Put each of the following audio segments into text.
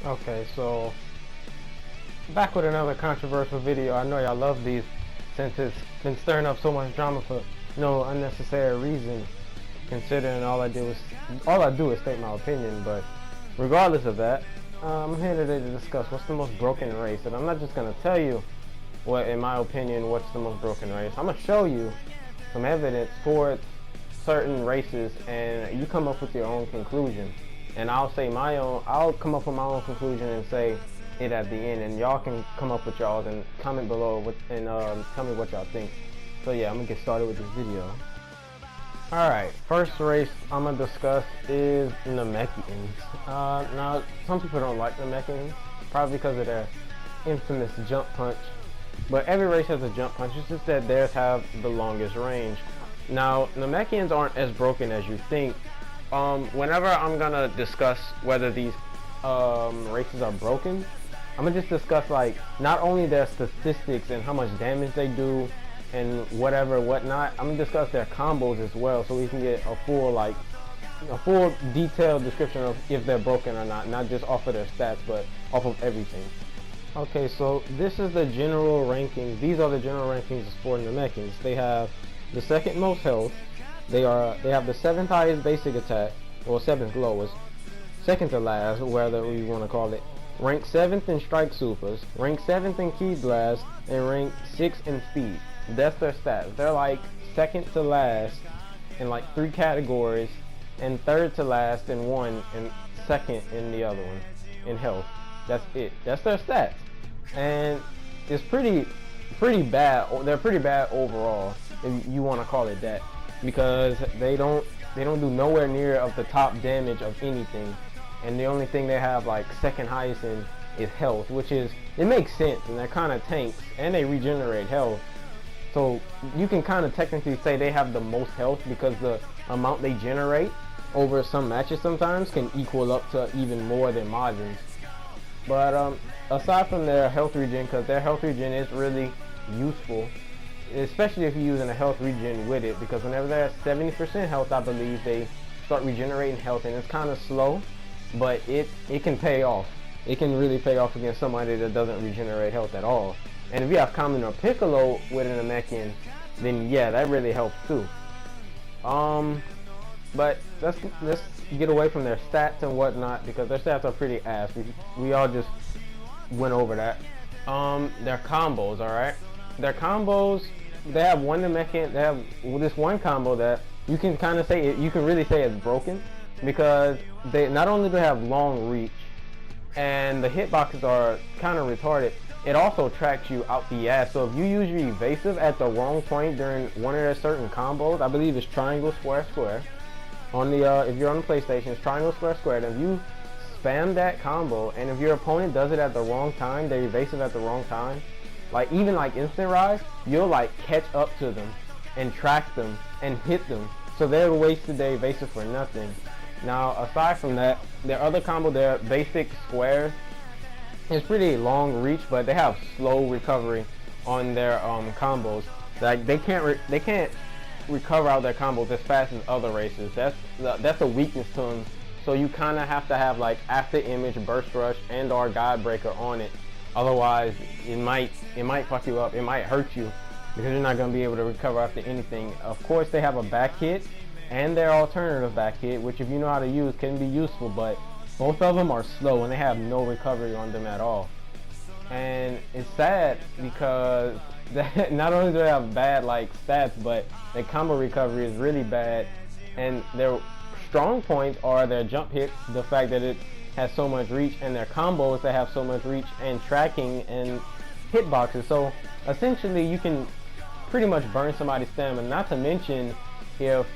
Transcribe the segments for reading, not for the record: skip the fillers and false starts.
Okay, so back with another controversial video. I know y'all love these since it's been stirring up so much drama for no unnecessary reason. Considering all I do is state my opinion, but regardless of that, I'm here today to discuss what's the most broken race, and I'm not just gonna tell you what, in my opinion, what's the most broken race. I'm gonna show you some evidence for certain races, and you come up with your own conclusion. And I'll say my own. I'll come up with my own conclusion and say it at the end, and y'all can come up with y'all's and comment below and tell me what y'all think. So yeah, I'm gonna get started with this video. Alright, first race I'm gonna discuss is Namekians. Now, some people don't like Namekians, probably because of their infamous jump punch. But every race has a jump punch, it's just that theirs have the longest range. Now, Namekians aren't as broken as you think. Whenever I'm gonna discuss whether these races are broken, I'm gonna just discuss like not only their statistics and how much damage they do and whatnot. I'm gonna discuss their combos as well, so we can get a full detailed description of if they're broken or not just off of their stats, but off of everything. Okay, so this is the general rankings. These are the general rankings for Namekians. They have the second most health. They have the 7th highest basic attack, or 7th lowest, second to last, whatever you want to call it. Rank 7th in strike supers, rank 7th in ki blast, and rank 6th in speed. That's their stats. They're like second to last in like 3 categories, and third to last in one, and second in the other one in health. That's it. That's their stats, and it's pretty bad. They're pretty bad overall, if you want to call it that, because they don't do nowhere near of the top damage of anything, and the only thing they have like second highest in is health, which is, it makes sense, and they're kind of tanks and they regenerate health, so you can kind of technically say they have the most health because the amount they generate over some matches sometimes can equal up to even more than Majins. But aside from their health regen, because their health regen is really useful, especially if you're using a health regen with it, because whenever they're at 70% health, I believe they start regenerating health, and it's kind of slow, but it can pay off. It can really pay off against somebody that doesn't regenerate health at all. And if you have Common or Piccolo with an Namekian, then yeah, that really helps too. But let's get away from their stats and whatnot, because their stats are pretty ass. We all just went over that. Their combos, alright? Their combos, they have one Namekian, they have this one combo that you can kind of say, you can really say it's broken, because they not only do they have long reach, and the hitboxes are kind of retarded, it also tracks you out the ass. So if you use your evasive at the wrong point during one of their certain combos, I believe it's triangle, square, square. On the if you're on the PlayStation, it's triangle, square, square. And if you spam that combo, and if your opponent does it at the wrong time, they're evasive at the wrong time, like even like instant rise, you'll like catch up to them and track them and hit them. So they're wasted their evasive for nothing. Now aside from that, their other combo, their basic squares, it's pretty long reach, but they have slow recovery on their combos. Like they can't recover out their combos as fast as other races. That's a weakness to them. So you kind of have to have like after image, burst rush, and or god breaker on it. Otherwise, it might fuck you up. It might hurt you, because you're not gonna be able to recover after anything. Of course, they have a back hit and their alternative back hit, which if you know how to use can be useful, but both of them are slow and they have no recovery on them at all. And it's sad because not only do they have bad like stats, but their combo recovery is really bad, and their strong points are their jump hits, the fact that it has so much reach, and their combos that have so much reach and tracking and hitboxes. So essentially you can pretty much burn somebody's stamina. Not to mention, if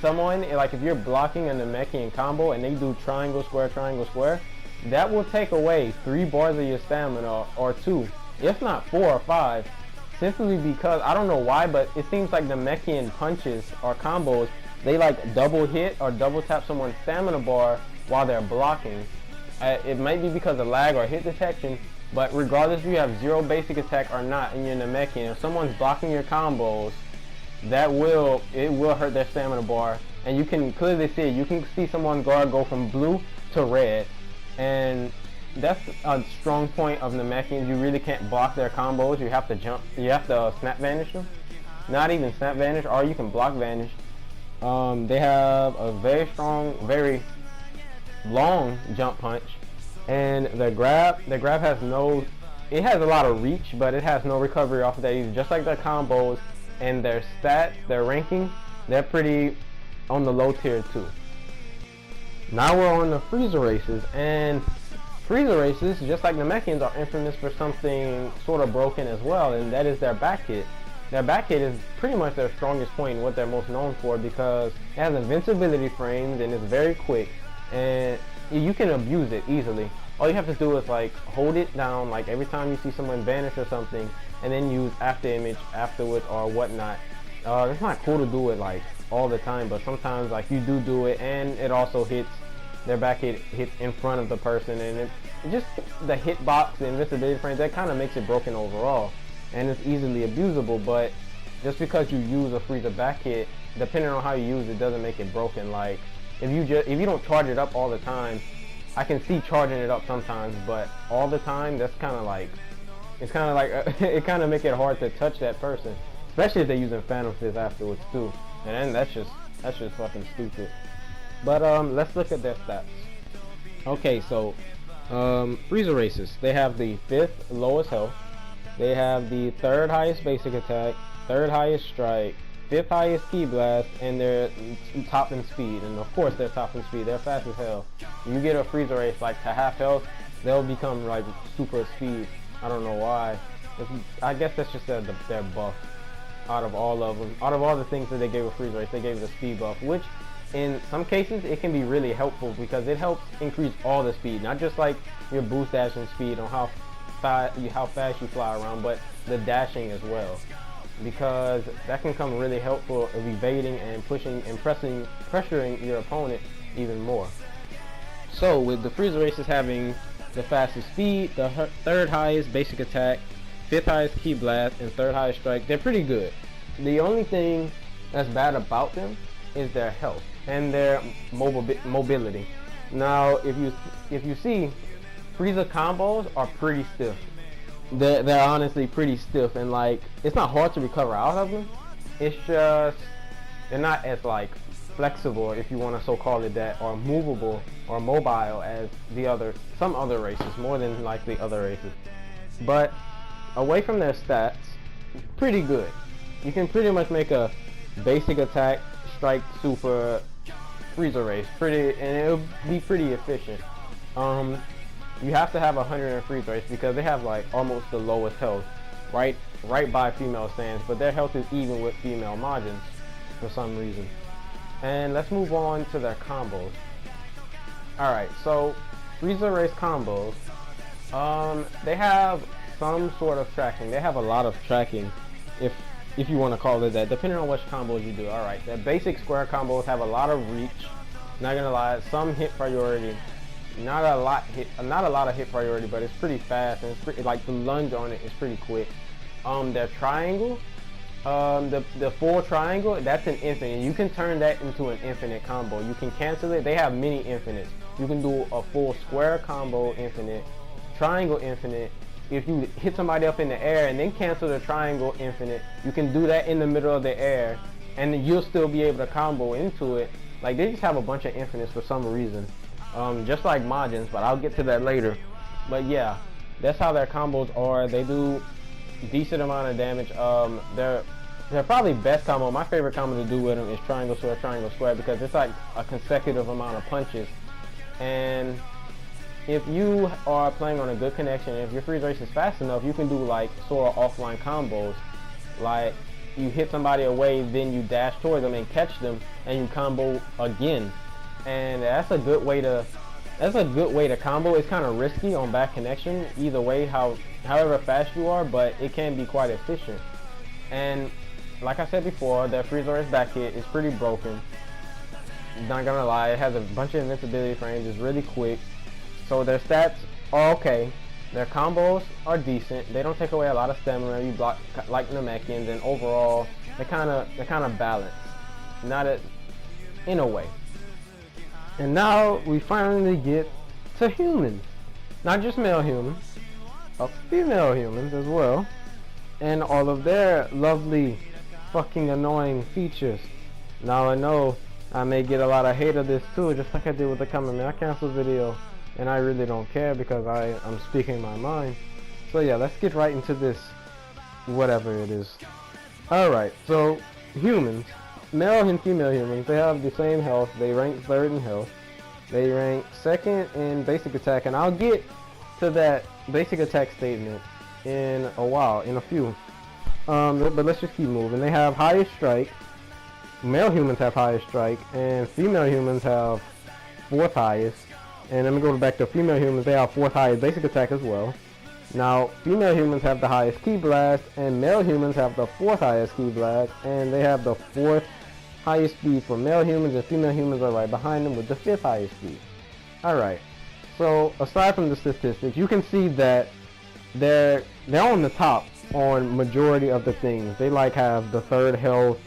someone, like if you're blocking a Namekian combo and they do triangle, square, that will take away 3 bars of your stamina, or 2, if not 4 or 5, simply because, I don't know why, but it seems like Namekian punches or combos, they like double hit or double tap someone's stamina bar while they're blocking. It might be because of lag or hit detection, but regardless if you have 0 basic attack or not in your Namekian, if someone's blocking your combos, it will hurt their stamina bar, and you can clearly see it. You can see someone's guard go from blue to red, and that's a strong point of Namekians. You really can't block their combos. You have to jump. You have to snap vanish them. Not even snap vanish, or you can block vanish. They have a very strong, very long jump punch, and the grab has no. It has a lot of reach, but it has no recovery off of that either. Just like their combos and their stats, their ranking, they're pretty on the low tier too. Now we're on the Frieza races, and Frieza races, just like the Namekians, are infamous for something sort of broken as well, and that is their back hit. Their back hit is pretty much their strongest point and what they're most known for, because it has invincibility frames and it's very quick, and you can abuse it easily. All you have to do is like hold it down, like every time you see someone vanish or something, and then use after image afterwards or whatnot. It's not cool to do it like all the time, but sometimes like you do it, and it also hits. Their back hit hits in front of the person, and it just the hitbox, the invincibility frames, that kind of makes it broken overall, and it's easily abusable. But just because you use a Frieza back hit, depending on how you use it, doesn't make it broken. Like if you don't charge it up all the time, I can see charging it up sometimes, but all the time, that's kind of like, it's kind of like it kind of make it hard to touch that person, especially if they're using Phantom Fist afterwards too, and then that's just fucking stupid. But let's look at their stats. Okay, so Frieza races, they have the 5th lowest health, they have the 3rd highest basic attack, 3rd highest strike, 5th highest ki blast, and they're top in speed. And of course they're top in speed, they're fast as hell. You get a Frieza race like to half health, they'll become like super speed. I don't know why. I guess that's just their buff. Out of all of them, out of all the things that they gave a Frieza race, they gave the speed buff, which in some cases it can be really helpful because it helps increase all the speed, not just like your boost dashing speed on how fast you fly around, but the dashing as well, because that can come really helpful of evading and pushing and pressuring your opponent even more. So with the Frieza races having the fastest speed, the 3rd highest basic attack, 5th highest ki blast, and 3rd highest strike, they're pretty good. The only thing that's bad about them is their health and their mobility. Now if you see, Frieza combos are pretty stiff. They're honestly pretty stiff, and like it's not hard to recover out of them. It's just they're not as like flexible, if you want to so call it that, or movable or mobile as some other races, more than like the other races. But away from their stats, pretty good. You can pretty much make a basic attack, strike, super Frieza race and it'll be pretty efficient. You have to have 100 in Frieza race because they have like almost the lowest health, right by female Saiyans, but their health is even with female Majins for some reason. And let's move on to their combos. Alright, so Frieza race combos, they have some sort of tracking. They have a lot of tracking, if you want to call it that, depending on which combos you do. Alright, the basic square combos have a lot of reach, not gonna lie, some hit priority, not a lot of hit priority, but it's pretty fast, and it's pretty, like the lunge on it is pretty quick. Their triangle, the full triangle, that's an infinite. You can turn that into an infinite combo. You can cancel it. They have many infinites. You can do a full square combo infinite, triangle infinite. If you hit somebody up in the air and then cancel the triangle infinite, you can do that in the middle of the air, and you'll still be able to combo into it. Like, they just have a bunch of infinites for some reason, just like Majins, but I'll get to that later. But yeah, that's how their combos are. They do decent amount of damage. They're probably best combo. My favorite combo to do with them is triangle square, because it's like a consecutive amount of punches. And if you are playing on a good connection, if your freeze race is fast enough, you can do like sort of offline combos. Like you hit somebody away, then you dash toward them and catch them, and you combo again. And that's a good way to combo. It's kind of risky on bad connection either way, however fast you are, but it can be quite efficient. And like I said before, their Frieza race back hit is pretty broken. Not gonna lie, it has a bunch of invincibility frames, it's really quick. So their stats are okay. Their combos are decent. They don't take away a lot of stamina. You block like Namekians, and overall they're kind of balanced. In a way. And now we finally get to humans. Not just male humans, of female humans as well, and all of their lovely fucking annoying features. Now I know I may get a lot of hate of this too, just like I did with the Come May I Cancel video, and I really don't care because I'm speaking my mind. So yeah, let's get right into this, whatever it is. Alright, so humans, male and female humans, they have the same health. They rank 3rd in health. They rank 2nd in basic attack, and I'll get to that basic attack statement in a while, in a few. But let's just keep moving. They have highest strike. Male humans have highest strike, and female humans have 4th highest. And let me go back to female humans. They have 4th highest basic attack as well. Now, female humans have the highest ki blast, and male humans have the 4th highest ki blast, and they have the 4th highest speed for male humans, and female humans are right behind them with the 5th highest speed. Alright, so aside from the statistics, you can see that they're on the top on majority of the things. They like have the 3rd health,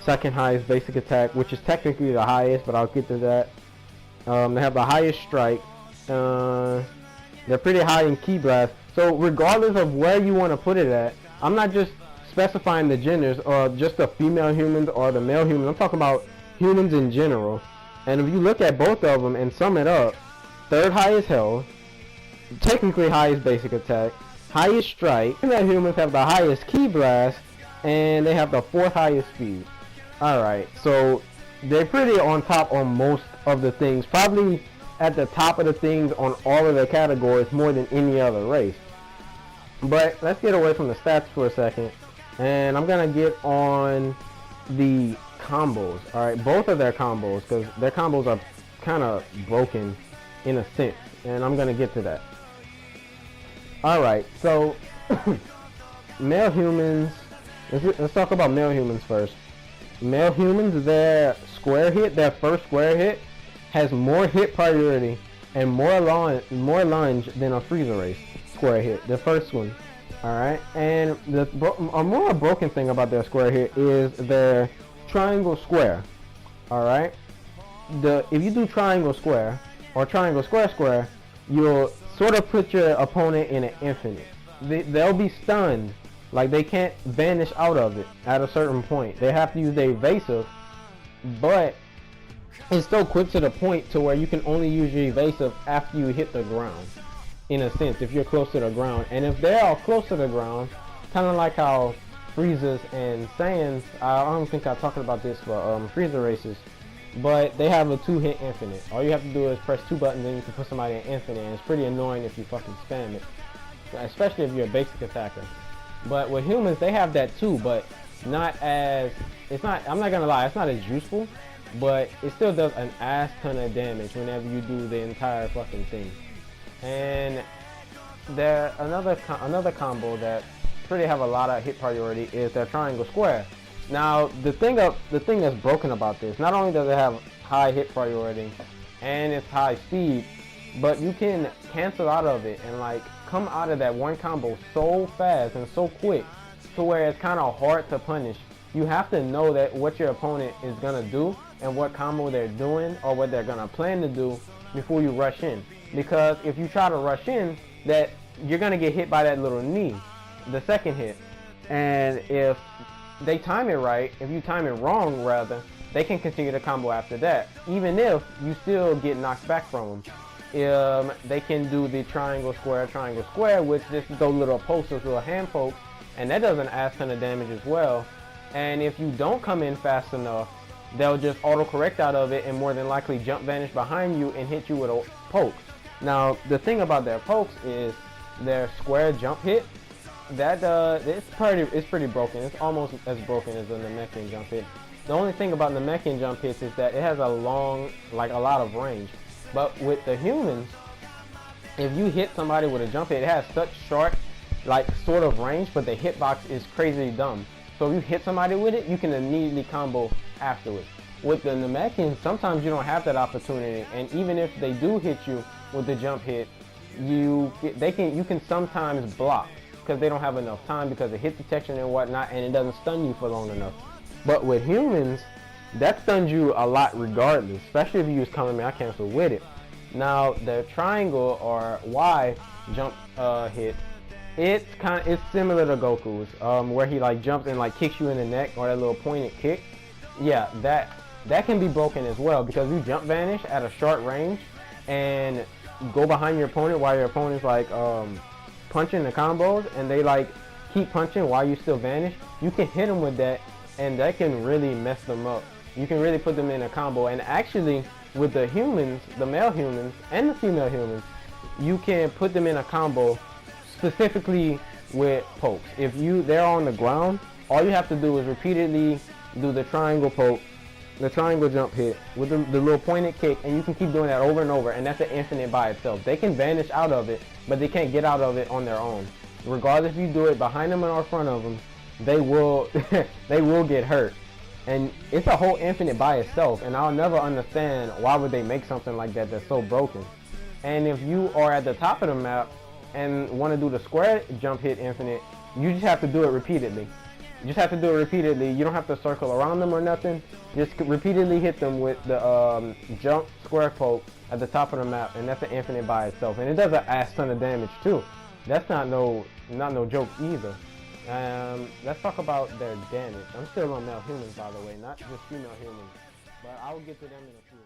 2nd highest basic attack, which is technically the highest, but I'll get to that. They have the highest strike. They're pretty high in ki blast. So regardless of where you want to put it at, I'm not just specifying the genders or just the female humans or the male humans. I'm talking about humans in general. And if you look at both of them and sum it up, 3rd highest health, technically highest basic attack, highest strike, female humans have the highest ki blast, and they have the 4th highest speed. Alright, so they're pretty on top on most of the things. Probably at the top of the things on all of their categories more than any other race. But let's get away from the stats for a second, and I'm gonna get on the combos. Alright, both of their combos, because their combos are kind of broken in a sense, and I'm gonna get to that. Alright, so male humans, let's talk about male humans first. Male humans, their square hit, their first square hit, has more hit priority and more lunge than a freezer race square hit, the first one. Alright, and a more broken thing about their square hit is their triangle square. Alright, if you do triangle square or triangle square square, you'll sort of put your opponent in an infinite. They'll be stunned, like they can't vanish out of it at a certain point. They have to use their evasive, but it's still quick to the point to where you can only use your evasive after you hit the ground, in a sense, if you're close to the ground. And if they're all close to the ground, kind of like how Freezers and Saiyans, I don't think I'm talking about this for Freezer races, but they have a 2-hit infinite. All you have to do is press 2 buttons and you can put somebody in infinite, and it's pretty annoying if you fucking spam it, especially if you're a basic attacker. But with humans, they have that too, but not as, I'm not gonna lie, it's not as useful, but it still does an ass ton of damage whenever you do the entire fucking thing. And there another combo that pretty have a lot of hit priority is their triangle square. Now the thing that's broken about this, not only does it have high hit priority and it's high speed, but you can cancel out of it and like come out of that one combo so fast and so quick to where it's kind of hard to punish. You have to know that what your opponent is gonna do and what combo they're doing or what they're gonna plan to do before you rush in. Because if you try to rush in, that you're gonna get hit by that little knee, the second hit. And if they time it right, if you time it wrong rather, they can continue the combo after that, even if you still get knocked back from them. They can do the triangle square, which just those little posters, little hand pokes, and that does an ass ton of damage as well. And if you don't come in fast enough, they'll just auto-correct out of it and more than likely jump vanish behind you and hit you with a poke. Now, the thing about their pokes is their square jump hit. That it's pretty broken. It's almost as broken as the Namekian jump hit. The only thing about Namekian jump hits is that it has a long, like a lot of range. But with the humans, if you hit somebody with a jump hit, it has such short, like sort of range, but the hitbox is crazy dumb. So if you hit somebody with it, you can immediately combo afterwards. With the Namekians, sometimes you don't have that opportunity, and even if they do hit you with the jump hit, you can sometimes block because they don't have enough time because of hit detection and whatnot, and it doesn't stun you for long enough. But with humans, that stuns you a lot regardless, especially if you use Come May I Cancel with it. Now the triangle or Y jump hit, it's similar to Goku's, where he like jumps and like kicks you in the neck, or that little pointed kick. Yeah, that can be broken as well, because you jump vanish at a short range and go behind your opponent while your opponent's like punching the combos, and they like keep punching while you still vanish. You can hit them with that, and that can really mess them up. You can really put them in a combo. And actually, with the humans, the male humans and the female humans, you can put them in a combo specifically with pokes. If they're on the ground, all you have to do is repeatedly do the triangle poke, the triangle jump hit with the little pointed kick, and you can keep doing that over and over, and that's an infinite by itself. They can vanish out of it, but they can't get out of it on their own. Regardless if you do it behind them or in front of them, they will they will get hurt. And it's a whole infinite by itself, and I'll never understand why would they make something like that that's so broken. And if you are at the top of the map and want to do the square jump hit infinite, you just have to do it repeatedly. You just have to do it repeatedly. You don't have to circle around them or nothing. Just repeatedly hit them with the jump square poke at the top of the map, and that's an infinite by itself. And it does an ass ton of damage too. That's not no joke either. Let's talk about their damage. I'm still on male humans, by the way, not just female humans, but I will get to them in a few.